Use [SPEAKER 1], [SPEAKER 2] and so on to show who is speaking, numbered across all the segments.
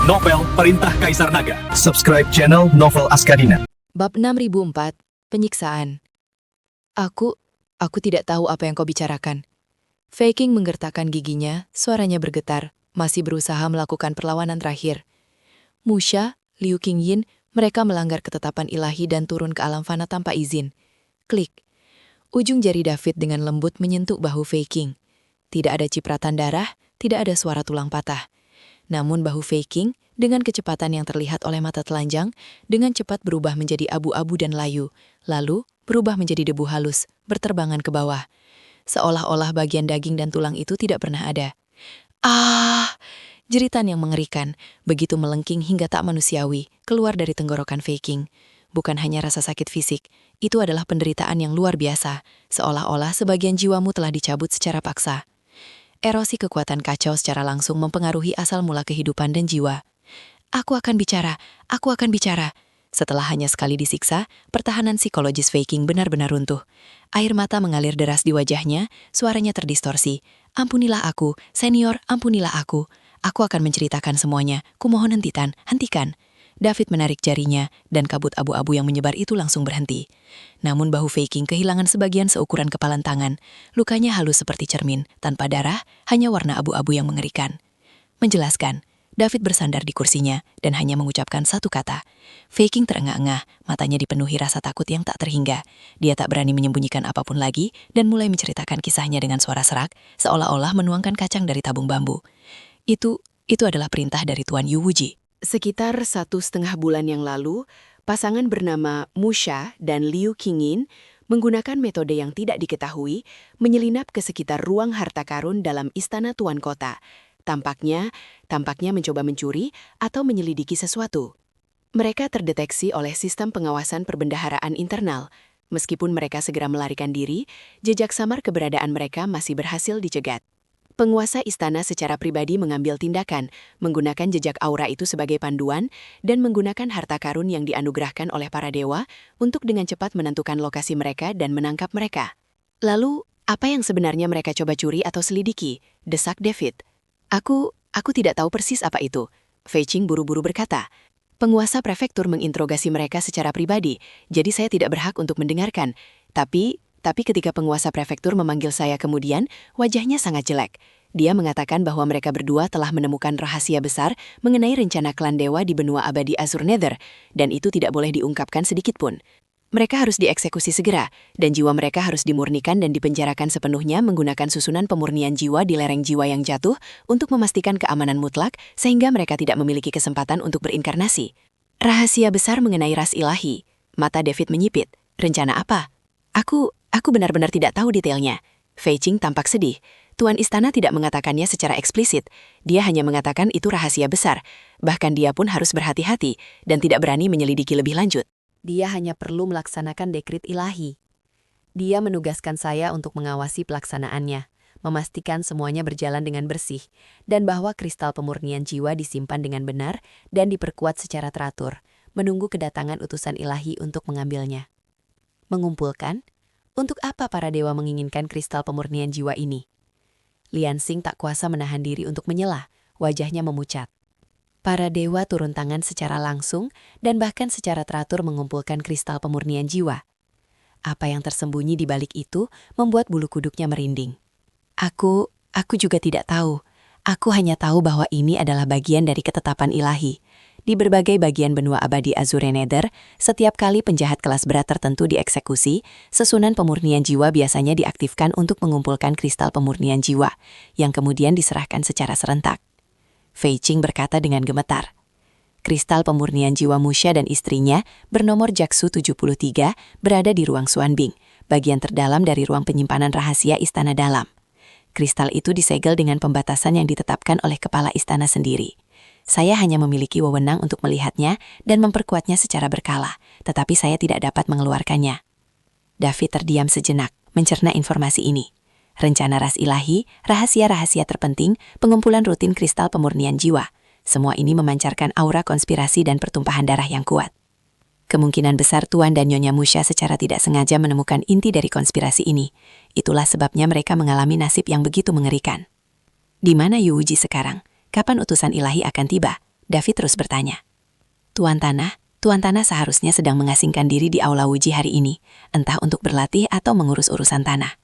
[SPEAKER 1] Novel Perintah Kaisar Naga. Subscribe channel Novel Askadina.
[SPEAKER 2] Bab 6004, Penyiksaan. Aku tidak tahu apa yang kau bicarakan. Fei Qing menggertakkan giginya, suaranya bergetar, masih berusaha melakukan perlawanan terakhir. Musha, Liu Qingyin, mereka melanggar ketetapan ilahi dan turun ke alam fana tanpa izin. Klik. Ujung jari David dengan lembut menyentuh bahu Fei Qing. Tidak ada cipratan darah, tidak ada suara tulang patah. Namun bahu Fei Qing, dengan kecepatan yang terlihat oleh mata telanjang, dengan cepat berubah menjadi abu-abu dan layu, lalu berubah menjadi debu halus, berterbangan ke bawah. Seolah-olah bagian daging dan tulang itu tidak pernah ada. Ah! Jeritan yang mengerikan, begitu melengking hingga tak manusiawi, keluar dari tenggorokan Fei Qing. Bukan hanya rasa sakit fisik, itu adalah penderitaan yang luar biasa, seolah-olah sebagian jiwamu telah dicabut secara paksa. Erosi kekuatan kacau secara langsung mempengaruhi asal mula kehidupan dan jiwa. Aku akan bicara. Setelah hanya sekali disiksa, pertahanan psikologis Fei Qing benar-benar runtuh. Air mata mengalir deras di wajahnya, suaranya terdistorsi. Ampunilah aku, senior, ampunilah aku. Aku akan menceritakan semuanya, kumohon hentikan. David menarik jarinya, dan kabut abu-abu yang menyebar itu langsung berhenti. Namun bahu Fei Qing kehilangan sebagian seukuran kepalan tangan. Lukanya halus seperti cermin, tanpa darah, hanya warna abu-abu yang mengerikan. Menjelaskan, David bersandar di kursinya, dan hanya mengucapkan satu kata. Fei Qing terengah-engah, matanya dipenuhi rasa takut yang tak terhingga. Dia tak berani menyembunyikan apapun lagi, dan mulai menceritakan kisahnya dengan suara serak, seolah-olah menuangkan kacang dari tabung bambu. Itu adalah perintah dari Tuan Yu Wuji.
[SPEAKER 3] Sekitar 1,5 bulan yang lalu, pasangan bernama Musha dan Liu Qingyin menggunakan metode yang tidak diketahui menyelinap ke sekitar ruang harta karun dalam istana Tuan Kota. Tampaknya mencoba mencuri atau menyelidiki sesuatu. Mereka terdeteksi oleh sistem pengawasan perbendaharaan internal. Meskipun mereka segera melarikan diri, jejak samar keberadaan mereka masih berhasil dicegat. Penguasa istana secara pribadi mengambil tindakan, menggunakan jejak aura itu sebagai panduan, dan menggunakan harta karun yang dianugerahkan oleh para dewa untuk dengan cepat menentukan lokasi mereka dan menangkap mereka. Lalu, apa yang sebenarnya mereka coba curi atau selidiki? Desak David. Aku tidak tahu persis apa itu. Fei Qing buru-buru berkata. Penguasa prefektur menginterogasi mereka secara pribadi, jadi saya tidak berhak untuk mendengarkan. Tapi ketika penguasa prefektur memanggil saya kemudian, wajahnya sangat jelek. Dia mengatakan bahwa mereka berdua telah menemukan rahasia besar mengenai rencana klan dewa di benua abadi Azure Nether, dan itu tidak boleh diungkapkan sedikitpun. Mereka harus dieksekusi segera, dan jiwa mereka harus dimurnikan dan dipenjarakan sepenuhnya menggunakan susunan pemurnian jiwa di lereng jiwa yang jatuh untuk memastikan keamanan mutlak sehingga mereka tidak memiliki kesempatan untuk berinkarnasi. Rahasia besar mengenai ras ilahi. Mata David menyipit. Rencana apa? Aku benar-benar tidak tahu detailnya. Fei Qing tampak sedih. Tuan istana tidak mengatakannya secara eksplisit. Dia hanya mengatakan itu rahasia besar. Bahkan dia pun harus berhati-hati dan tidak berani menyelidiki lebih lanjut.
[SPEAKER 2] Dia hanya perlu melaksanakan dekrit ilahi. Dia menugaskan saya untuk mengawasi pelaksanaannya, memastikan semuanya berjalan dengan bersih, dan bahwa kristal pemurnian jiwa disimpan dengan benar dan diperkuat secara teratur, menunggu kedatangan utusan ilahi untuk mengambilnya. Mengumpulkan? Untuk apa para dewa menginginkan kristal pemurnian jiwa ini? Lian Xing tak kuasa menahan diri untuk menyela, wajahnya memucat. Para dewa turun tangan secara langsung dan bahkan secara teratur mengumpulkan kristal pemurnian jiwa. Apa yang tersembunyi di balik itu membuat bulu kuduknya merinding. Aku juga tidak tahu. Aku hanya tahu bahwa ini adalah bagian dari ketetapan ilahi. Di berbagai bagian benua abadi Azure Nether, setiap kali penjahat kelas berat tertentu dieksekusi, susunan pemurnian jiwa biasanya diaktifkan untuk mengumpulkan kristal pemurnian jiwa, yang kemudian diserahkan secara serentak. Fei Qing berkata dengan gemetar. Kristal pemurnian jiwa Musha dan istrinya bernomor Jaksu 73 berada di ruang Xuanbing, bagian terdalam dari ruang penyimpanan rahasia istana dalam. Kristal itu disegel dengan pembatasan yang ditetapkan oleh kepala istana sendiri. Saya hanya memiliki wewenang untuk melihatnya dan memperkuatnya secara berkala, tetapi saya tidak dapat mengeluarkannya. David terdiam sejenak, mencerna informasi ini. Rencana ras ilahi, rahasia-rahasia terpenting, pengumpulan rutin kristal pemurnian jiwa. Semua ini memancarkan aura konspirasi dan pertumpahan darah yang kuat. Kemungkinan besar Tuan dan Nyonya Musha secara tidak sengaja menemukan inti dari konspirasi ini. Itulah sebabnya mereka mengalami nasib yang begitu mengerikan. Di mana Yu Wuji sekarang? Kapan utusan ilahi akan tiba?
[SPEAKER 3] David terus bertanya. Tuan Tanah seharusnya sedang mengasingkan diri di Aula Wuji hari ini, entah untuk berlatih atau mengurus urusan tanah.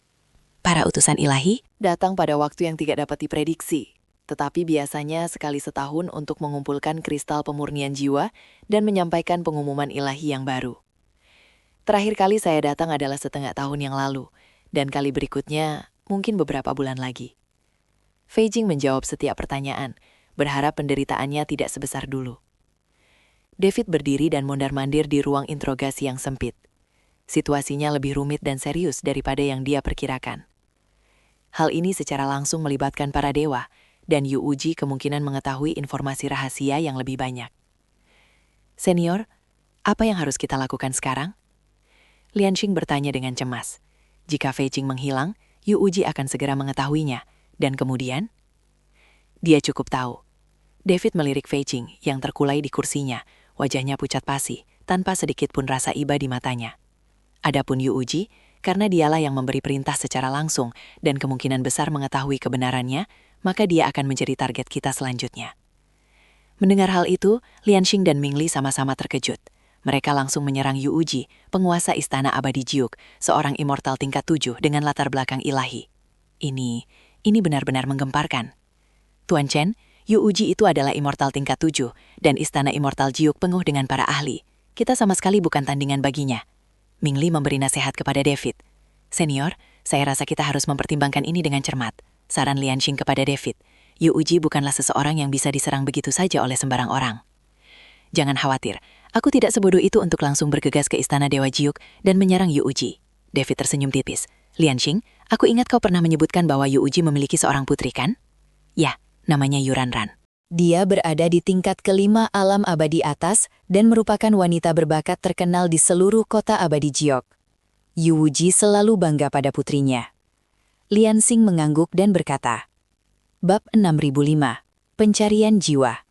[SPEAKER 3] Para utusan ilahi
[SPEAKER 2] Datang pada waktu yang tidak dapat diprediksi, tetapi biasanya sekali setahun untuk mengumpulkan kristal pemurnian jiwa dan menyampaikan pengumuman ilahi yang baru. Terakhir kali saya datang adalah setengah tahun yang lalu, dan kali berikutnya mungkin beberapa bulan lagi. Fei Jing menjawab setiap pertanyaan, berharap penderitaannya tidak sebesar dulu. David berdiri dan mondar-mandir di ruang interogasi yang sempit. Situasinya lebih rumit dan serius daripada yang dia perkirakan. Hal ini secara langsung melibatkan para dewa, dan Yu Uji kemungkinan mengetahui informasi rahasia yang lebih banyak. Senior, apa yang harus kita lakukan sekarang? Lianxing bertanya dengan cemas. Jika Fei Jing menghilang, Yu Uji akan segera mengetahuinya, dan kemudian? Dia cukup tahu. David melirik Fei Jing yang terkulai di kursinya, wajahnya pucat pasi, tanpa sedikit pun rasa iba di matanya. Adapun Yu Uji, karena dialah yang memberi perintah secara langsung dan kemungkinan besar mengetahui kebenarannya, maka dia akan menjadi target kita selanjutnya. Mendengar hal itu, Lianxing dan Mingli sama-sama terkejut. Mereka langsung menyerang Yu Uji, penguasa Istana Abadi Jiuk, seorang immortal tingkat 7 dengan latar belakang ilahi. Ini benar-benar menggemparkan. Tuan Chen, Yu Uji itu adalah immortal tingkat 7, dan Istana Immortal Jiuk penuh dengan para ahli. Kita sama sekali bukan tandingan baginya. Mingli memberi nasihat kepada David. Senior, saya rasa kita harus mempertimbangkan ini dengan cermat. Saran Lianxing kepada David. Yu Uji bukanlah seseorang yang bisa diserang begitu saja oleh sembarang orang. Jangan khawatir, aku tidak sebodoh itu untuk langsung bergegas ke Istana Dewa Jiuk dan menyerang Yu Uji. David tersenyum tipis. Lianxing, aku ingat kau pernah menyebutkan bahwa Yu Uji memiliki seorang putri, kan? Ya, namanya Yuranran.
[SPEAKER 4] Dia berada di tingkat kelima alam abadi atas dan merupakan wanita berbakat terkenal di seluruh kota abadi Jiok. Yu Uji selalu bangga pada putrinya. Lianxing mengangguk dan berkata, Bab 6005, Pencarian Jiwa.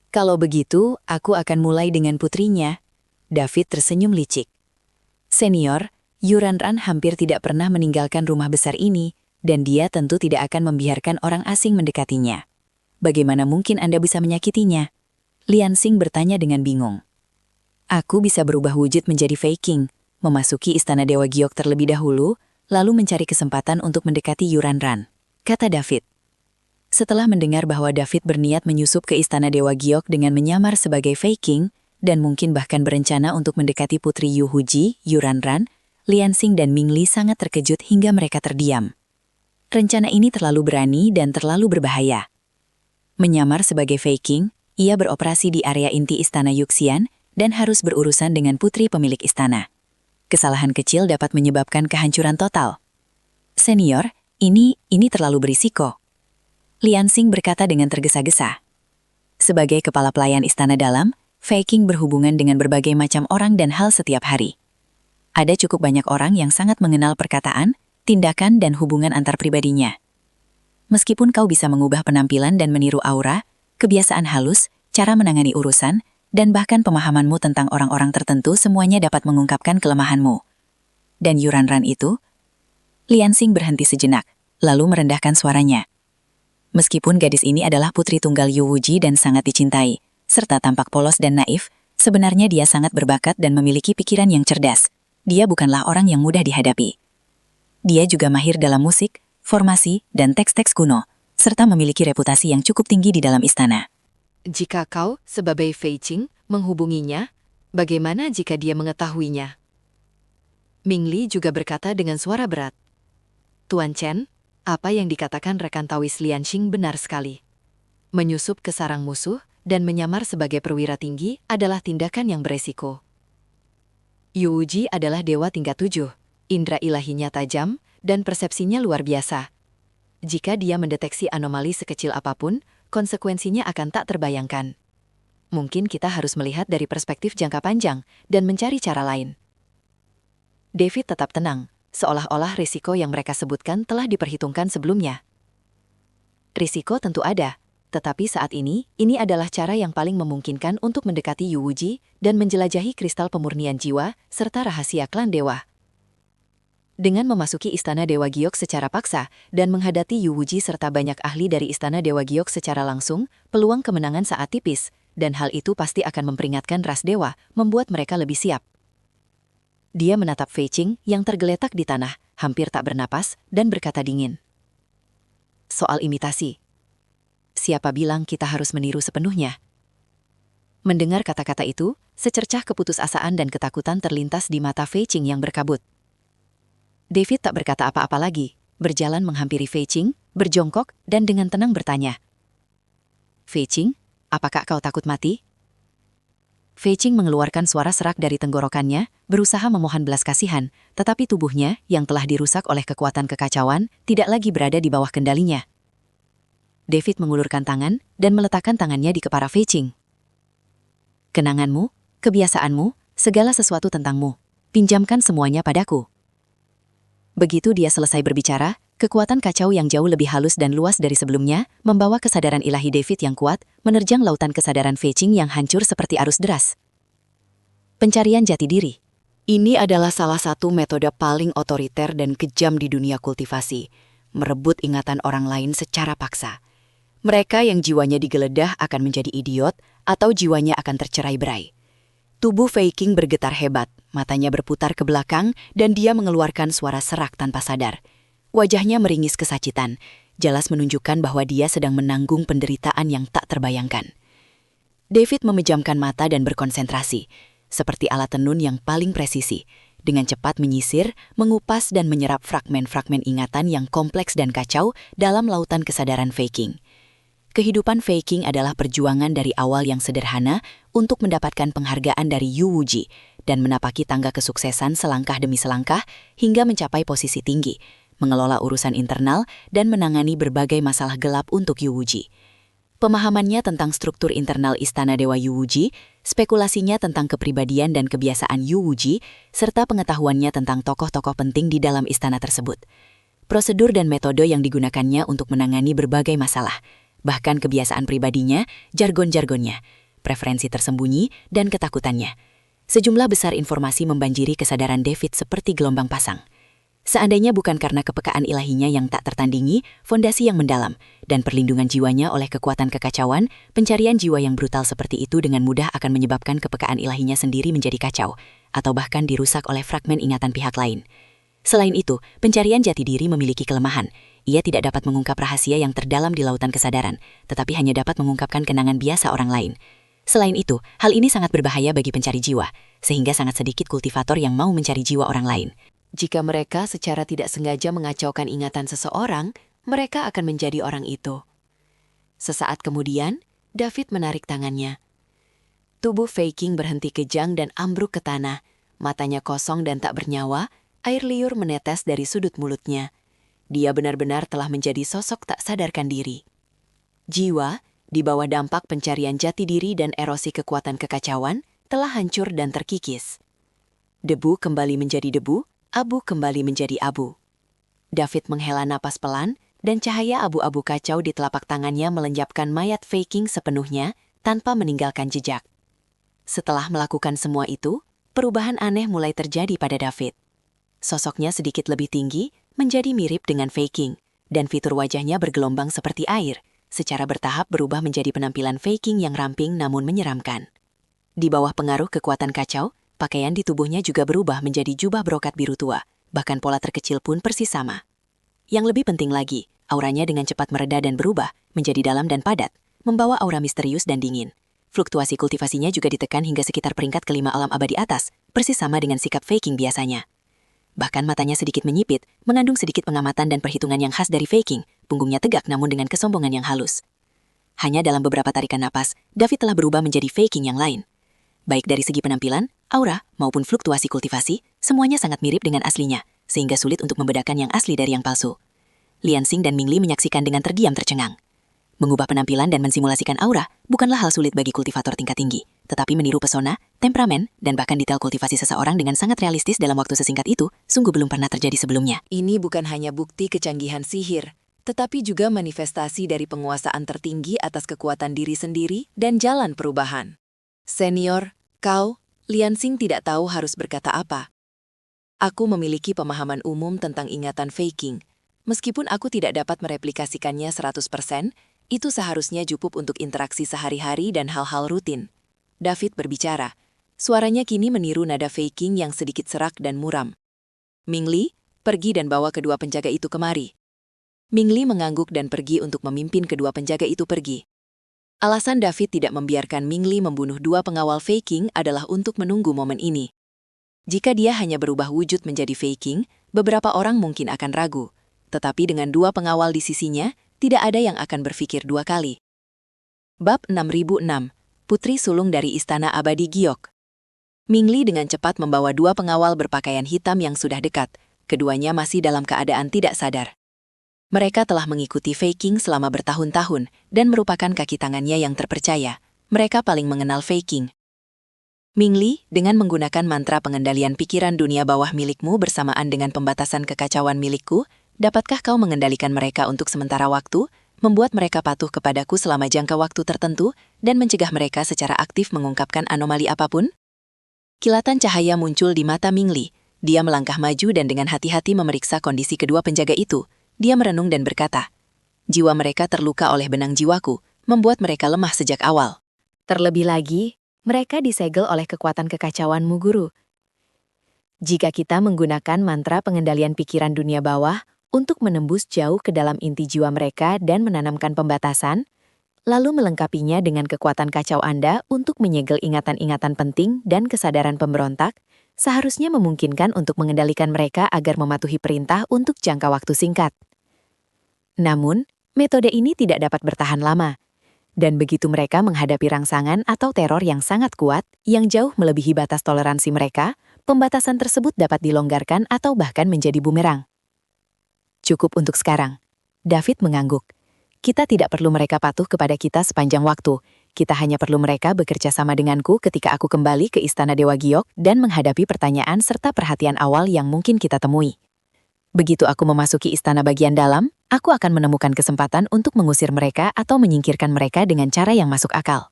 [SPEAKER 4] Kalau begitu, aku akan mulai dengan putrinya. David tersenyum licik. Senior, Yuranran hampir tidak pernah meninggalkan rumah besar ini, dan dia tentu tidak akan membiarkan orang asing mendekatinya. Bagaimana mungkin Anda bisa menyakitinya? Lianxing bertanya dengan bingung. Aku bisa berubah wujud menjadi Fei Qing, memasuki Istana Dewa Giok terlebih dahulu, lalu mencari kesempatan untuk mendekati Yuranran, kata David. Setelah mendengar bahwa David berniat menyusup ke Istana Dewa Giok dengan menyamar sebagai Fei Qing, dan mungkin bahkan berencana untuk mendekati putri Yu Huji, Yuranran, Lianxing dan Mingli sangat terkejut hingga mereka terdiam. Rencana ini terlalu berani dan terlalu berbahaya. Menyamar sebagai Fei Qing, ia beroperasi di area inti Istana Yuxian dan harus berurusan dengan putri pemilik istana. Kesalahan kecil dapat menyebabkan kehancuran total. Senior, ini terlalu berisiko. Lianxing berkata dengan tergesa-gesa. Sebagai kepala pelayan istana dalam, Fei Qing berhubungan dengan berbagai macam orang dan hal setiap hari. Ada cukup banyak orang yang sangat mengenal perkataan, tindakan dan hubungan antar pribadinya. Meskipun kau bisa mengubah penampilan dan meniru aura, kebiasaan halus, cara menangani urusan, dan bahkan pemahamanmu tentang orang-orang tertentu semuanya dapat mengungkapkan kelemahanmu. Dan Yuranran itu? Lianxing berhenti sejenak, lalu merendahkan suaranya. Meskipun gadis ini adalah putri tunggal Yu Wuji dan sangat dicintai, serta tampak polos dan naif, sebenarnya dia sangat berbakat dan memiliki pikiran yang cerdas. Dia bukanlah orang yang mudah dihadapi. Dia juga mahir dalam musik, formasi, dan teks-teks kuno, serta memiliki reputasi yang cukup tinggi di dalam istana.
[SPEAKER 2] Jika kau, sebagai Fei Qing, menghubunginya, bagaimana jika dia mengetahuinya? Mingli juga berkata dengan suara berat. Tuan Chen, apa yang dikatakan rekan Tawis Lianxing benar sekali. Menyusup ke sarang musuh dan menyamar sebagai perwira tinggi adalah tindakan yang beresiko. Yu Uji adalah dewa tingkat 7, indera ilahinya tajam, dan persepsinya luar biasa. Jika dia mendeteksi anomali sekecil apapun, konsekuensinya akan tak terbayangkan. Mungkin kita harus melihat dari perspektif jangka panjang dan mencari cara lain. David tetap tenang, seolah-olah risiko yang mereka sebutkan telah diperhitungkan sebelumnya. Risiko tentu ada, tetapi saat ini adalah cara yang paling memungkinkan untuk mendekati Yu Wuji dan menjelajahi kristal pemurnian jiwa serta rahasia klan dewa.
[SPEAKER 4] Dengan memasuki Istana Dewa Giok secara paksa dan menghadapi Yu Wuji serta banyak ahli dari Istana Dewa Giok secara langsung, peluang kemenangan sangat tipis, dan hal itu pasti akan memperingatkan ras dewa, membuat mereka lebih siap. Dia menatap Fei Qing yang tergeletak di tanah, hampir tak bernapas, dan berkata dingin. Soal imitasi. Siapa bilang kita harus meniru sepenuhnya? Mendengar kata-kata itu, secercah keputusasaan dan ketakutan terlintas di mata Fei Qing yang berkabut. David tak berkata apa-apa lagi, berjalan menghampiri Fei Qing, berjongkok, dan dengan tenang bertanya. Fei Qing, apakah kau takut mati? Fei Qing mengeluarkan suara serak dari tenggorokannya, berusaha memohon belas kasihan, tetapi tubuhnya, yang telah dirusak oleh kekuatan kekacauan, tidak lagi berada di bawah kendalinya. David mengulurkan tangan, dan meletakkan tangannya di kepala Fei Qing. Kenanganmu, kebiasaanmu, segala sesuatu tentangmu, pinjamkan semuanya padaku. Begitu dia selesai berbicara, kekuatan kacau yang jauh lebih halus dan luas dari sebelumnya, membawa kesadaran ilahi David yang kuat, menerjang lautan kesadaran Fei Qing yang hancur seperti arus deras. Pencarian jati diri.
[SPEAKER 3] Ini adalah salah satu metode paling otoriter dan kejam di dunia kultivasi, merebut ingatan orang lain secara paksa. Mereka yang jiwanya digeledah akan menjadi idiot atau jiwanya akan tercerai-berai. Tubuh Fei Qing bergetar hebat, matanya berputar ke belakang, dan dia mengeluarkan suara serak tanpa sadar. Wajahnya meringis kesakitan, jelas menunjukkan bahwa dia sedang menanggung penderitaan yang tak terbayangkan. David memejamkan mata dan berkonsentrasi, seperti alat tenun yang paling presisi, dengan cepat menyisir, mengupas dan menyerap fragmen-fragmen ingatan yang kompleks dan kacau dalam lautan kesadaran Fei Qing. Kehidupan Fei Qing adalah perjuangan dari awal yang sederhana untuk mendapatkan penghargaan dari Yu Wuji dan menapaki tangga kesuksesan selangkah demi selangkah hingga mencapai posisi tinggi, mengelola urusan internal dan menangani berbagai masalah gelap untuk Yu Wuji. Pemahamannya tentang struktur internal Istana Dewa Yu Wuji, spekulasinya tentang kepribadian dan kebiasaan Yu Wuji, serta pengetahuannya tentang tokoh-tokoh penting di dalam istana tersebut. Prosedur dan metode yang digunakannya untuk menangani berbagai masalah, bahkan kebiasaan pribadinya, jargon-jargonnya, preferensi tersembunyi, dan ketakutannya. Sejumlah besar informasi membanjiri kesadaran David seperti gelombang pasang. Seandainya bukan karena kepekaan ilahinya yang tak tertandingi, fondasi yang mendalam, dan perlindungan jiwanya oleh kekuatan kekacauan, pencarian jiwa yang brutal seperti itu dengan mudah akan menyebabkan kepekaan ilahinya sendiri menjadi kacau, atau bahkan dirusak oleh fragmen ingatan pihak lain. Selain itu, pencarian jati diri memiliki kelemahan. Ia tidak dapat mengungkap rahasia yang terdalam di lautan kesadaran, tetapi hanya dapat mengungkapkan kenangan biasa orang lain. Selain itu, hal ini sangat berbahaya bagi pencari jiwa, sehingga sangat sedikit kultivator yang mau mencari jiwa orang lain.
[SPEAKER 2] Jika mereka secara tidak sengaja mengacaukan ingatan seseorang, mereka akan menjadi orang itu. Sesaat kemudian, David menarik tangannya. Tubuh Fei Qing berhenti kejang dan ambruk ke tanah, matanya kosong dan tak bernyawa, air liur menetes dari sudut mulutnya. Dia benar-benar telah menjadi sosok tak sadarkan diri. Jiwa, di bawah dampak pencarian jati diri dan erosi kekuatan kekacauan, telah hancur dan terkikis. Debu kembali menjadi debu, abu kembali menjadi abu. David menghela napas pelan, dan cahaya abu-abu kacau di telapak tangannya melenyapkan mayat Fei Qing sepenuhnya, tanpa meninggalkan jejak. Setelah melakukan semua itu, perubahan aneh mulai terjadi pada David. Sosoknya sedikit lebih tinggi, menjadi mirip dengan Fei Qing, dan fitur wajahnya bergelombang seperti air, secara bertahap berubah menjadi penampilan Fei Qing yang ramping namun menyeramkan. Di bawah pengaruh kekuatan kacau, pakaian di tubuhnya juga berubah menjadi jubah brokat biru tua, bahkan pola terkecil pun persis sama. Yang lebih penting lagi, auranya dengan cepat mereda dan berubah, menjadi dalam dan padat, membawa aura misterius dan dingin. Fluktuasi kultivasinya juga ditekan hingga sekitar peringkat kelima alam abadi atas, persis sama dengan sikap Fei Qing biasanya. Bahkan matanya sedikit menyipit, mengandung sedikit pengamatan dan perhitungan yang khas dari Fei Qing, punggungnya tegak namun dengan kesombongan yang halus. Hanya dalam beberapa tarikan napas, David telah berubah menjadi Fei Qing yang lain. Baik dari segi penampilan, aura, maupun fluktuasi kultivasi, semuanya sangat mirip dengan aslinya, sehingga sulit untuk membedakan yang asli dari yang palsu. Lian Xing dan Ming Li menyaksikan dengan terdiam tercengang. Mengubah penampilan dan mensimulasikan aura bukanlah hal sulit bagi kultivator tingkat tinggi, tetapi meniru pesona, temperamen, dan bahkan detail kultivasi seseorang dengan sangat realistis dalam waktu sesingkat itu sungguh belum pernah terjadi sebelumnya. Ini bukan hanya bukti kecanggihan sihir, tetapi juga manifestasi dari penguasaan tertinggi atas kekuatan diri sendiri dan jalan perubahan. Senior, kau, Lian Xing tidak tahu harus berkata apa. Aku memiliki pemahaman umum tentang ingatan faking. Meskipun aku tidak dapat mereplikasikannya 100%, itu seharusnya cukup untuk interaksi sehari-hari dan hal-hal rutin. David berbicara. Suaranya kini meniru nada faking yang sedikit serak dan muram. Mingli, pergi dan bawa kedua penjaga itu kemari. Mingli mengangguk dan pergi untuk memimpin kedua penjaga itu pergi. Alasan David tidak membiarkan Mingli membunuh dua pengawal faking adalah untuk menunggu momen ini. Jika dia hanya berubah wujud menjadi faking, beberapa orang mungkin akan ragu. Tetapi dengan dua pengawal di sisinya, tidak ada yang akan berpikir dua kali. Bab 6006, Putri Sulung dari Istana Abadi Giok. Mingli dengan cepat membawa dua pengawal berpakaian hitam yang sudah dekat. Keduanya masih dalam keadaan tidak sadar. Mereka telah mengikuti faking selama bertahun-tahun dan merupakan kaki tangannya yang terpercaya. Mereka paling mengenal faking. Mingli, dengan menggunakan mantra pengendalian pikiran dunia bawah milikmu bersamaan dengan pembatasan kekacauan milikku, dapatkah kau mengendalikan mereka untuk sementara waktu, membuat mereka patuh kepadaku selama jangka waktu tertentu, dan mencegah mereka secara aktif mengungkapkan anomali apapun? Kilatan cahaya muncul di mata Mingli. Dia melangkah maju dan dengan hati-hati memeriksa kondisi kedua penjaga itu. Dia merenung dan berkata, jiwa mereka terluka oleh benang jiwaku, membuat mereka lemah sejak awal.
[SPEAKER 3] Terlebih lagi, mereka disegel oleh kekuatan kekacauanmu, Guru. Jika kita menggunakan mantra pengendalian pikiran dunia bawah untuk menembus jauh ke dalam inti jiwa mereka dan menanamkan pembatasan, lalu melengkapinya dengan kekuatan kacau Anda untuk menyegel ingatan-ingatan penting dan kesadaran pemberontak, seharusnya memungkinkan untuk mengendalikan mereka agar mematuhi perintah untuk jangka waktu singkat. Namun, metode ini tidak dapat bertahan lama. Dan begitu mereka menghadapi rangsangan atau teror yang sangat kuat, yang jauh melebihi batas toleransi mereka, pembatasan tersebut dapat dilonggarkan atau bahkan menjadi bumerang. Cukup untuk sekarang. David mengangguk. Kita tidak perlu mereka patuh kepada kita sepanjang waktu. Kita hanya perlu mereka bekerja sama denganku ketika aku kembali ke Istana Dewa Giok dan menghadapi pertanyaan serta perhatian awal yang mungkin kita temui. Begitu aku memasuki istana bagian dalam, aku akan menemukan kesempatan untuk mengusir mereka atau menyingkirkan mereka dengan cara yang masuk akal.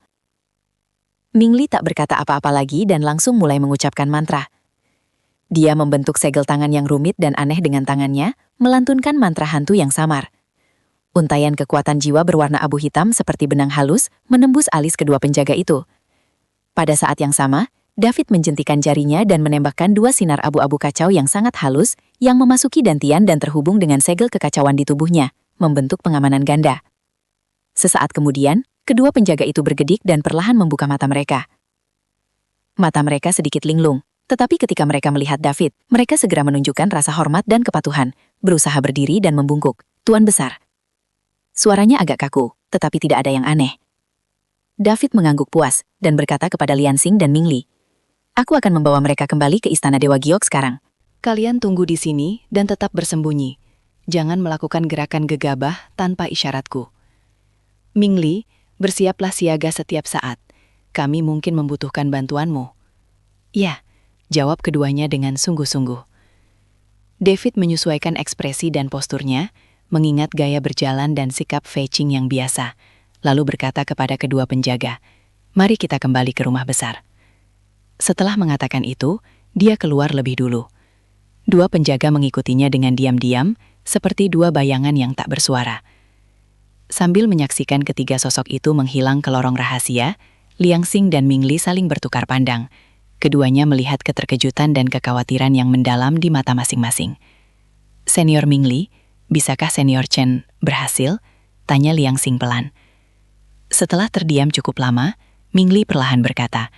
[SPEAKER 3] Mingli tak berkata apa-apa lagi dan langsung mulai mengucapkan mantra. Dia membentuk segel tangan yang rumit dan aneh dengan tangannya, melantunkan mantra hantu yang samar. Untaian kekuatan jiwa berwarna abu hitam seperti benang halus menembus alis kedua penjaga itu. Pada saat yang sama, David menjentikan jarinya dan menembakkan dua sinar abu-abu kacau yang sangat halus yang memasuki dantian dan terhubung dengan segel kekacauan di tubuhnya, membentuk pengamanan ganda. Sesaat kemudian, kedua penjaga itu bergedik dan perlahan membuka mata mereka. Mata mereka sedikit linglung, tetapi ketika mereka melihat David, mereka segera menunjukkan rasa hormat dan kepatuhan, berusaha berdiri dan membungkuk. Tuan besar. Suaranya agak kaku, tetapi tidak ada yang aneh. David mengangguk puas dan berkata kepada Lian Xing dan Mingli, aku akan membawa mereka kembali ke Istana Dewa Giok sekarang. Kalian tunggu di sini dan tetap bersembunyi. Jangan melakukan gerakan gegabah tanpa isyaratku. Mingli, bersiaplah siaga setiap saat. Kami mungkin membutuhkan bantuanmu. Ya, jawab keduanya dengan sungguh-sungguh. David menyesuaikan ekspresi dan posturnya, mengingat gaya berjalan dan sikap fetching yang biasa, lalu berkata kepada kedua penjaga, mari kita kembali ke rumah besar. Setelah mengatakan itu, dia keluar lebih dulu. Dua penjaga mengikutinya dengan diam-diam, seperti dua bayangan yang tak bersuara. Sambil menyaksikan ketiga sosok itu menghilang ke lorong rahasia, Lian Xing dan Mingli saling bertukar pandang. Keduanya melihat keterkejutan dan kekhawatiran yang mendalam di mata masing-masing. Senior Mingli, bisakah Senior Chen berhasil? Tanya Lian Xing pelan. Setelah terdiam cukup lama, Mingli perlahan berkata,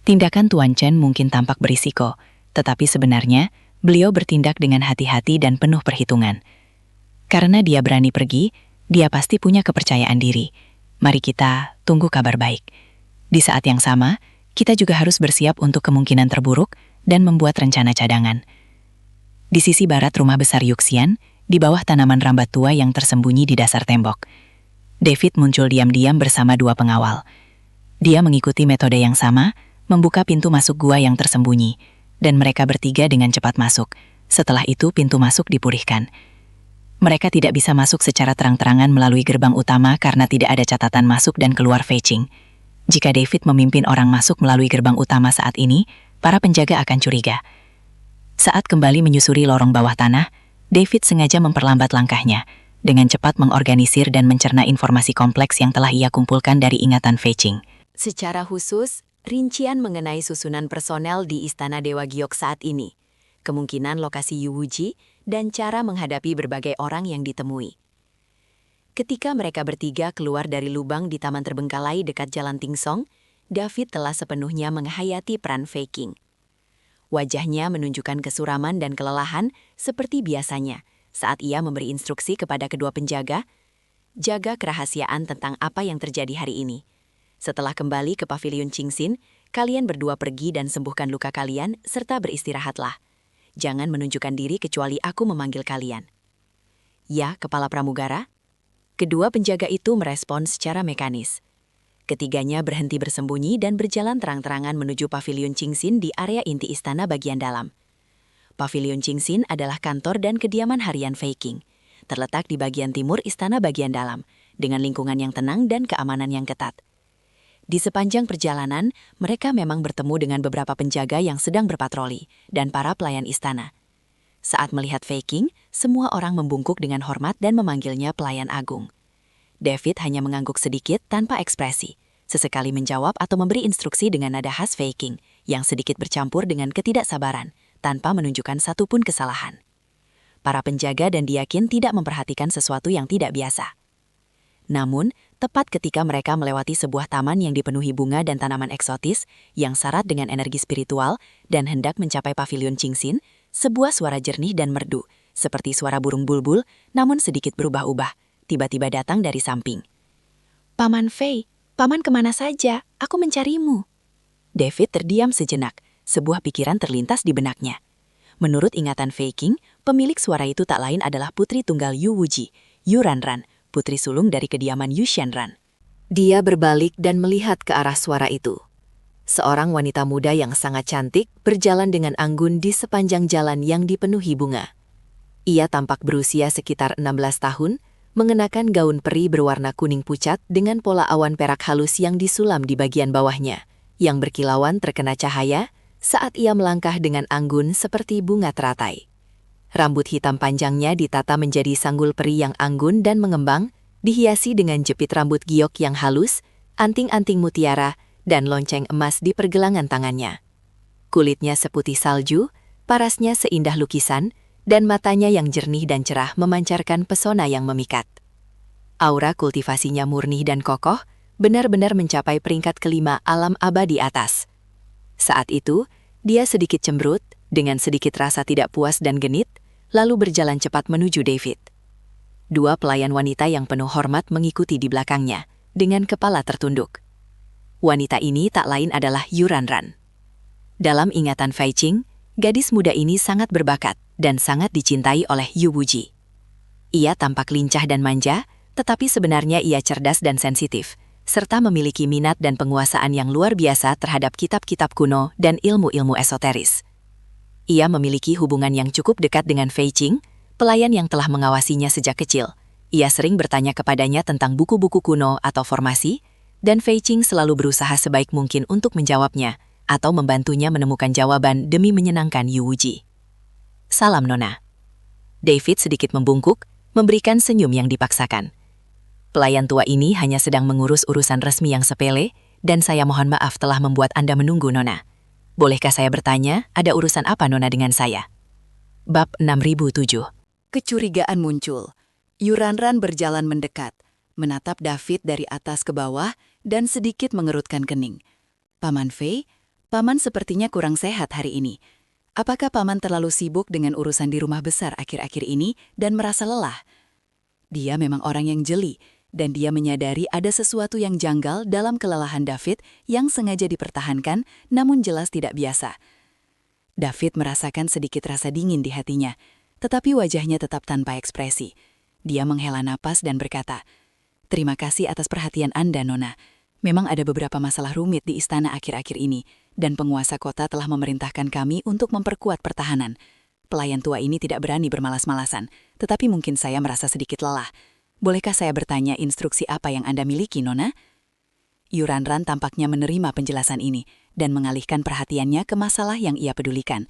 [SPEAKER 3] tindakan Tuan Chen mungkin tampak berisiko, tetapi sebenarnya beliau bertindak dengan hati-hati dan penuh perhitungan. Karena dia berani pergi, dia pasti punya kepercayaan diri. Mari kita tunggu kabar baik. Di saat yang sama, kita juga harus bersiap untuk kemungkinan terburuk dan membuat rencana cadangan. Di sisi barat rumah besar Yuxian, di bawah tanaman rambat tua yang tersembunyi di dasar tembok, David muncul diam-diam bersama dua pengawal. Dia mengikuti metode yang sama, membuka pintu masuk gua yang tersembunyi, dan mereka bertiga dengan cepat masuk. Setelah itu pintu masuk dipulihkan. Mereka tidak bisa masuk secara terang-terangan melalui gerbang utama karena tidak ada catatan masuk dan keluar fetching. Jika David memimpin orang masuk melalui gerbang utama saat ini, para penjaga akan curiga.
[SPEAKER 5] Saat kembali menyusuri lorong bawah tanah, David sengaja memperlambat langkahnya, dengan cepat mengorganisir dan mencerna informasi kompleks yang telah ia kumpulkan dari ingatan Fei Qing.
[SPEAKER 3] Secara khusus, rincian mengenai susunan personel di Istana Dewa Giok saat ini, kemungkinan lokasi Yu Wuji, dan cara menghadapi berbagai orang yang ditemui. Ketika mereka bertiga keluar dari lubang di taman terbengkalai dekat Jalan Tingsong, David telah sepenuhnya menghayati peran Fei Qing. Wajahnya menunjukkan kesuraman dan kelelahan seperti biasanya saat ia memberi instruksi kepada kedua penjaga, jaga kerahasiaan tentang apa yang terjadi hari ini. Setelah kembali ke pavilion Qingxin, kalian berdua pergi dan sembuhkan luka kalian serta beristirahatlah. Jangan menunjukkan diri kecuali aku memanggil kalian. Ya, Kepala Pramugara. Kedua penjaga itu merespon secara mekanis. Ketiganya berhenti bersembunyi dan berjalan terang-terangan menuju pavilion Qingxin di area inti istana bagian dalam. Pavilion Qingxin adalah kantor dan kediaman harian Fei Qing, terletak di bagian timur istana bagian dalam, dengan lingkungan yang tenang dan keamanan yang ketat. Di sepanjang perjalanan, mereka memang bertemu dengan beberapa penjaga yang sedang berpatroli dan para pelayan istana. Saat melihat Fei Qing, semua orang membungkuk dengan hormat dan memanggilnya pelayan agung. David hanya mengangguk sedikit tanpa ekspresi, sesekali menjawab atau memberi instruksi dengan nada khas Fei Qing yang sedikit bercampur dengan ketidaksabaran, tanpa menunjukkan satupun kesalahan. Para penjaga dan diakin tidak memperhatikan sesuatu yang tidak biasa. Namun, tepat ketika mereka melewati sebuah taman yang dipenuhi bunga dan tanaman eksotis yang syarat dengan energi spiritual dan hendak mencapai pavilion Qingxin, sebuah suara jernih dan merdu, seperti suara burung bulbul, namun sedikit berubah-ubah, tiba-tiba datang dari samping. "Paman Fei, Paman kemana saja? Aku mencarimu." David terdiam sejenak, sebuah pikiran terlintas di benaknya. Menurut ingatan Fei Qing, pemilik suara itu tak lain adalah putri tunggal Yu Wuji, Yu Ranran, putri sulung dari kediaman Yu Xianran.
[SPEAKER 4] Dia berbalik dan melihat ke arah suara itu. Seorang wanita muda yang sangat cantik berjalan dengan anggun di sepanjang jalan yang dipenuhi bunga. Ia tampak berusia sekitar 16 tahun, mengenakan gaun peri berwarna kuning pucat dengan pola awan perak halus yang disulam di bagian bawahnya, yang berkilauan terkena cahaya saat ia melangkah dengan anggun seperti bunga teratai. Rambut hitam panjangnya ditata menjadi sanggul peri yang anggun dan mengembang, dihiasi dengan jepit rambut giok yang halus, anting-anting mutiara, dan lonceng emas di pergelangan tangannya. Kulitnya seputih salju, parasnya seindah lukisan, dan matanya yang jernih dan cerah memancarkan pesona yang memikat. Aura kultivasinya murni dan kokoh, benar-benar mencapai peringkat kelima alam abadi atas. Saat itu, dia sedikit cemberut, dengan sedikit rasa tidak puas dan genit, lalu berjalan cepat menuju David. Dua pelayan wanita yang penuh hormat mengikuti di belakangnya, dengan kepala tertunduk. Wanita ini tak lain adalah Yu Ranran. Dalam ingatan Fei Qing, gadis muda ini sangat berbakat dan sangat dicintai oleh Yu Wuji. Ia tampak lincah dan manja, tetapi sebenarnya ia cerdas dan sensitif, serta memiliki minat dan penguasaan yang luar biasa terhadap kitab-kitab kuno dan ilmu-ilmu esoteris. Ia memiliki hubungan yang cukup dekat dengan Fei Qing, pelayan yang telah mengawasinya sejak kecil. Ia sering bertanya kepadanya tentang buku-buku kuno atau formasi, dan Fei Qing selalu berusaha sebaik mungkin untuk menjawabnya, atau membantunya menemukan jawaban demi menyenangkan Yu Wuji. "Salam, Nona." David sedikit membungkuk, memberikan senyum yang dipaksakan. Pelayan tua ini hanya sedang mengurus urusan resmi yang sepele, dan saya mohon maaf telah membuat Anda menunggu, Nona. Bolehkah saya bertanya, ada urusan apa Nona dengan saya? Bab 6007.
[SPEAKER 3] Kecurigaan muncul. Yu Ranran berjalan mendekat, menatap David dari atas ke bawah dan sedikit mengerutkan kening. "Paman Fei, Paman sepertinya kurang sehat hari ini. Apakah Paman terlalu sibuk dengan urusan di rumah besar akhir-akhir ini dan merasa lelah?" Dia memang orang yang jeli, dan dia menyadari ada sesuatu yang janggal dalam kelelahan David yang sengaja dipertahankan, namun jelas tidak biasa. David merasakan sedikit rasa dingin di hatinya, tetapi wajahnya tetap tanpa ekspresi. Dia menghela napas dan berkata, "Terima kasih atas perhatian Anda, Nona. Memang ada beberapa masalah rumit di istana akhir-akhir ini, dan penguasa kota telah memerintahkan kami untuk memperkuat pertahanan. Pelayan tua ini tidak berani bermalas-malasan, tetapi mungkin saya merasa sedikit lelah. Bolehkah saya bertanya instruksi apa yang Anda miliki, Nona?" Yu Ranran tampaknya menerima penjelasan ini dan mengalihkan perhatiannya ke masalah yang ia pedulikan.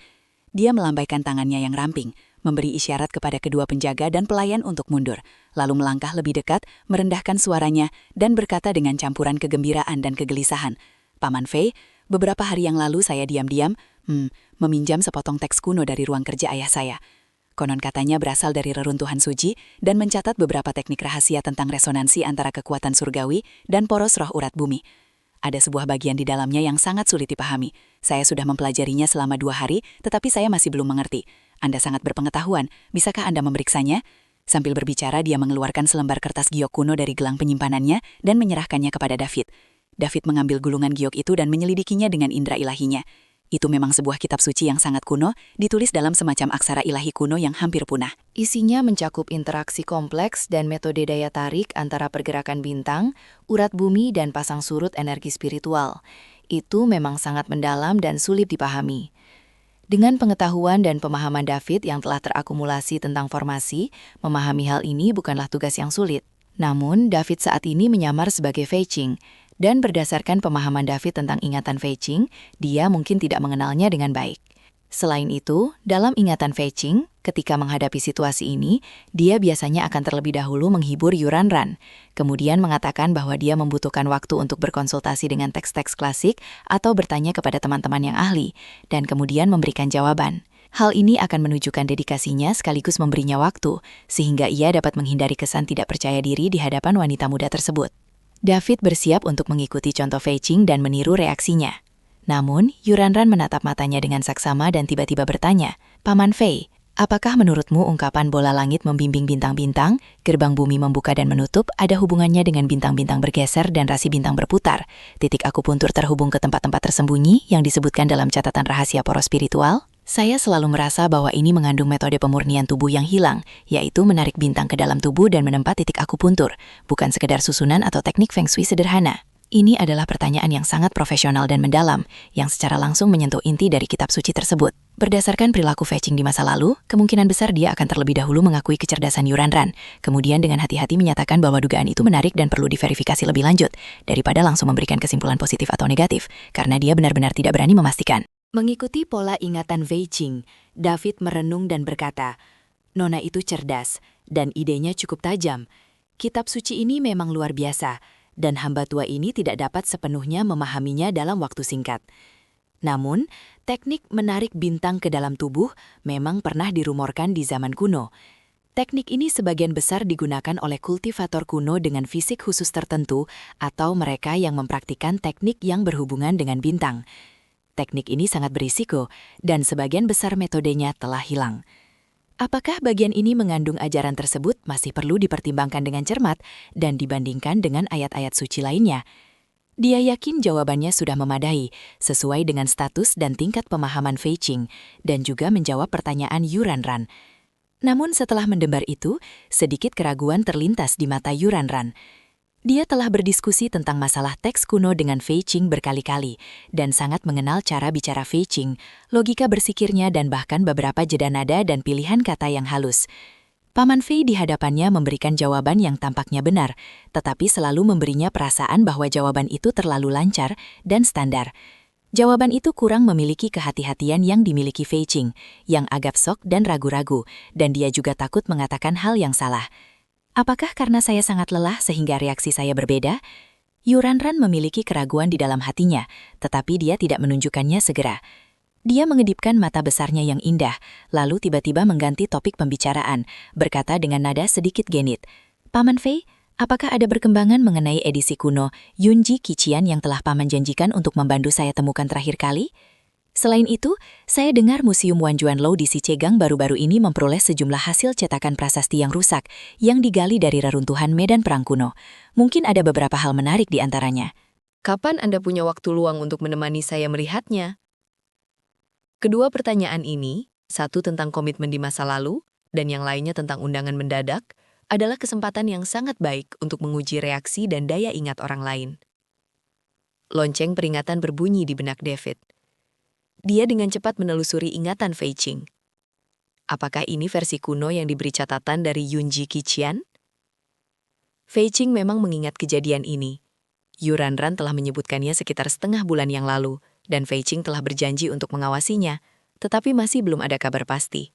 [SPEAKER 5] Dia melambaikan tangannya yang ramping, memberi isyarat kepada kedua penjaga dan pelayan untuk mundur, lalu melangkah lebih dekat, merendahkan suaranya, dan berkata dengan campuran kegembiraan dan kegelisahan, "Paman Fei, beberapa hari yang lalu saya diam-diam, meminjam sepotong teks kuno dari ruang kerja ayah saya. Konon katanya berasal dari reruntuhan suci dan mencatat beberapa teknik rahasia tentang resonansi antara kekuatan surgawi dan poros roh urat bumi. Ada sebuah bagian di dalamnya yang sangat sulit dipahami. Saya sudah mempelajarinya selama 2 hari, tetapi saya masih belum mengerti. Anda sangat berpengetahuan, bisakah Anda memeriksanya?" Sambil berbicara, dia mengeluarkan selembar kertas giok kuno dari gelang penyimpanannya dan menyerahkannya kepada David. David mengambil gulungan giok itu dan menyelidikinya dengan indera ilahinya. Itu memang sebuah kitab suci yang sangat kuno, ditulis dalam semacam aksara ilahi kuno yang hampir punah.
[SPEAKER 2] Isinya mencakup interaksi kompleks dan metode daya tarik antara pergerakan bintang, urat bumi, dan pasang surut energi spiritual. Itu memang sangat mendalam dan sulit dipahami. Dengan pengetahuan dan pemahaman David yang telah terakumulasi tentang formasi, memahami hal ini bukanlah tugas yang sulit. Namun, David saat ini menyamar sebagai Fei Qing, dan berdasarkan pemahaman David tentang ingatan Fei Qing, dia mungkin tidak mengenalnya dengan baik. Selain itu, dalam ingatan Fei Qing, ketika menghadapi situasi ini, dia biasanya akan terlebih dahulu menghibur Yuranran, kemudian mengatakan bahwa dia membutuhkan waktu untuk berkonsultasi dengan teks-teks klasik atau bertanya kepada teman-teman yang ahli, dan kemudian memberikan jawaban. Hal ini akan menunjukkan dedikasinya sekaligus memberinya waktu, sehingga ia dapat menghindari kesan tidak percaya diri di hadapan wanita muda tersebut. David bersiap untuk mengikuti contoh Fei Qing dan meniru reaksinya. Namun, Yuranran menatap matanya dengan saksama dan tiba-tiba bertanya, "Paman Fei, apakah menurutmu ungkapan bola langit membimbing bintang-bintang, gerbang bumi membuka dan menutup ada hubungannya dengan bintang-bintang bergeser dan rasi bintang berputar, titik akupuntur terhubung ke tempat-tempat tersembunyi yang disebutkan dalam catatan rahasia poros spiritual?" Saya selalu merasa bahwa ini mengandung metode pemurnian tubuh yang hilang, yaitu menarik bintang ke dalam tubuh dan menempat titik akupuntur, bukan sekedar susunan atau teknik feng shui sederhana. Ini adalah pertanyaan yang sangat profesional dan mendalam, yang secara langsung menyentuh inti dari kitab suci tersebut. Berdasarkan perilaku Fei Qing di masa lalu, kemungkinan besar dia akan terlebih dahulu mengakui kecerdasan Yuranran, kemudian dengan hati-hati menyatakan bahwa dugaan itu menarik dan perlu diverifikasi lebih lanjut, daripada langsung memberikan kesimpulan positif atau negatif, karena dia benar-benar tidak berani memastikan. Mengikuti pola ingatan Fei Qing, David merenung dan berkata, "Nona itu cerdas, dan idenya cukup tajam. Kitab suci ini memang luar biasa, dan hamba tua ini tidak dapat sepenuhnya memahaminya dalam waktu singkat. Namun, teknik menarik bintang ke dalam tubuh memang pernah dirumorkan di zaman kuno. Teknik ini sebagian besar digunakan oleh kultivator kuno dengan fisik khusus tertentu atau mereka yang mempraktikkan teknik yang berhubungan dengan bintang. Teknik ini sangat berisiko, dan sebagian besar metodenya telah hilang. Apakah bagian ini mengandung ajaran tersebut masih perlu dipertimbangkan dengan cermat dan dibandingkan dengan ayat-ayat suci lainnya?" Dia yakin jawabannya sudah memadai, sesuai dengan status dan tingkat pemahaman Fei Qing, dan juga menjawab pertanyaan Yuranran. Namun setelah mendebar itu, sedikit keraguan terlintas di mata Yuranran. Dia telah berdiskusi tentang masalah teks kuno dengan Fei Qing berkali-kali, dan sangat mengenal cara bicara Fei Qing, logika bersikirnya dan bahkan beberapa jeda nada dan pilihan kata yang halus. Paman Fei di hadapannya memberikan jawaban yang tampaknya benar, tetapi selalu memberinya perasaan bahwa jawaban itu terlalu lancar dan standar. Jawaban itu kurang memiliki kehati-hatian yang dimiliki Fei Qing, yang agak sok dan ragu-ragu, dan dia juga takut mengatakan hal yang salah. Apakah karena saya sangat lelah sehingga reaksi saya berbeda? Yuranran memiliki keraguan di dalam hatinya, tetapi dia tidak menunjukkannya segera. Dia mengedipkan mata besarnya yang indah, lalu tiba-tiba mengganti topik pembicaraan, berkata dengan nada sedikit genit, "Paman Fei, apakah ada perkembangan mengenai edisi kuno Yunji Qiqian yang telah Paman janjikan untuk membantu saya temukan terakhir kali? Selain itu, saya dengar Museum Wanjuanlou di Sichegang baru-baru ini memperoleh sejumlah hasil cetakan prasasti yang rusak yang digali dari reruntuhan medan perang kuno. Mungkin ada beberapa hal menarik di antaranya." Kapan Anda punya waktu luang untuk menemani saya melihatnya? Kedua pertanyaan ini, satu tentang komitmen di masa lalu, dan yang lainnya tentang undangan mendadak, adalah kesempatan yang sangat baik untuk menguji reaksi dan daya ingat orang lain. Lonceng peringatan berbunyi di benak David. Dia dengan cepat menelusuri ingatan Fei Qing. Apakah ini versi kuno yang diberi catatan dari Yunji Qiqian? Fei Qing memang mengingat kejadian ini. Yuranran telah menyebutkannya sekitar setengah bulan yang lalu, dan Fei Qing telah berjanji untuk mengawasinya, tetapi masih belum ada kabar pasti.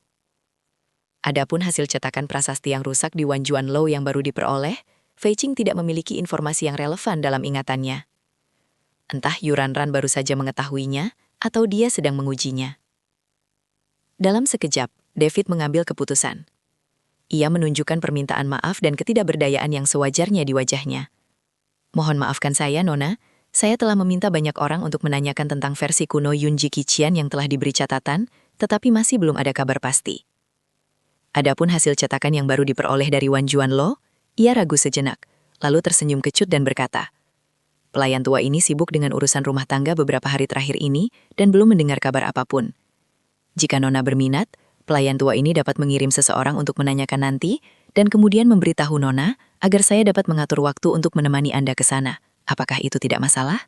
[SPEAKER 2] Adapun hasil cetakan prasasti yang rusak di Wan Juanlo yang baru diperoleh, Fei Qing tidak memiliki informasi yang relevan dalam ingatannya. Entah Yuranran baru saja mengetahuinya, atau dia sedang mengujinya. Dalam sekejap, David mengambil keputusan. Ia menunjukkan permintaan maaf dan ketidakberdayaan yang sewajarnya di wajahnya. Mohon maafkan saya, Nona. Saya telah meminta banyak orang untuk menanyakan tentang versi kuno Yunji Qiqian yang telah diberi catatan, tetapi masih belum ada kabar pasti. Adapun hasil cetakan yang baru diperoleh dari Wan Juanlo, ia ragu sejenak, lalu tersenyum kecut dan berkata, "Pelayan tua ini sibuk dengan urusan rumah tangga beberapa hari terakhir ini dan belum mendengar kabar apapun. Jika Nona berminat, pelayan tua ini dapat mengirim seseorang untuk menanyakan nanti dan kemudian memberitahu Nona agar saya dapat mengatur waktu untuk menemani Anda ke sana. Apakah itu tidak masalah?"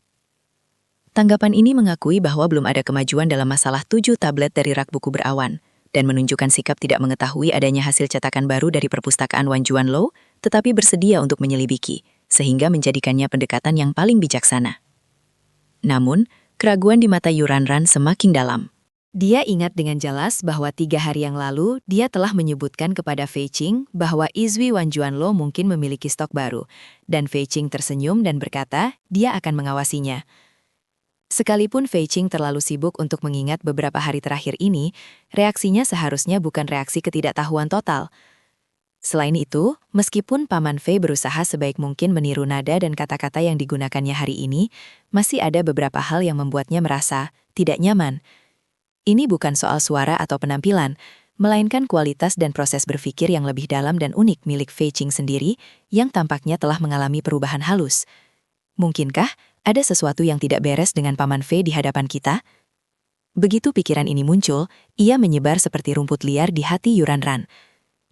[SPEAKER 2] Tanggapan ini mengakui bahwa belum ada kemajuan dalam masalah 7 tablet dari rak buku berawan, dan menunjukkan sikap tidak mengetahui adanya hasil cetakan baru dari perpustakaan Wan Juanlo, tetapi bersedia untuk menyelidiki, sehingga menjadikannya pendekatan yang paling bijaksana. Namun, keraguan di mata Yuranran semakin dalam. Dia ingat dengan jelas bahwa 3 hari yang lalu dia telah menyebutkan kepada Fei Qing bahwa Izwi Wan Juanlo mungkin memiliki stok baru, dan Fei Qing tersenyum dan berkata dia akan mengawasinya. Sekalipun Fei Qing terlalu sibuk untuk mengingat beberapa hari terakhir ini, reaksinya seharusnya bukan reaksi ketidaktahuan total. Selain itu, meskipun Paman Fei berusaha sebaik mungkin meniru nada dan kata-kata yang digunakannya hari ini, masih ada beberapa hal yang membuatnya merasa tidak nyaman. Ini bukan soal suara atau penampilan, melainkan kualitas dan proses berpikir yang lebih dalam dan unik milik Fei Qing sendiri yang tampaknya telah mengalami perubahan halus. Mungkinkah ada sesuatu yang tidak beres dengan Paman Fei di hadapan kita? Begitu pikiran ini muncul, ia menyebar seperti rumput liar di hati Yuranran.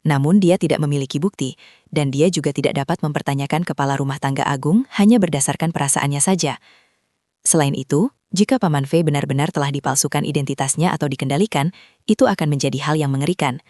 [SPEAKER 2] Namun dia tidak memiliki bukti, dan dia juga tidak dapat mempertanyakan kepala rumah tangga agung hanya berdasarkan perasaannya saja. Selain itu, jika Paman Fei benar-benar telah dipalsukan identitasnya atau dikendalikan, itu akan menjadi hal yang mengerikan,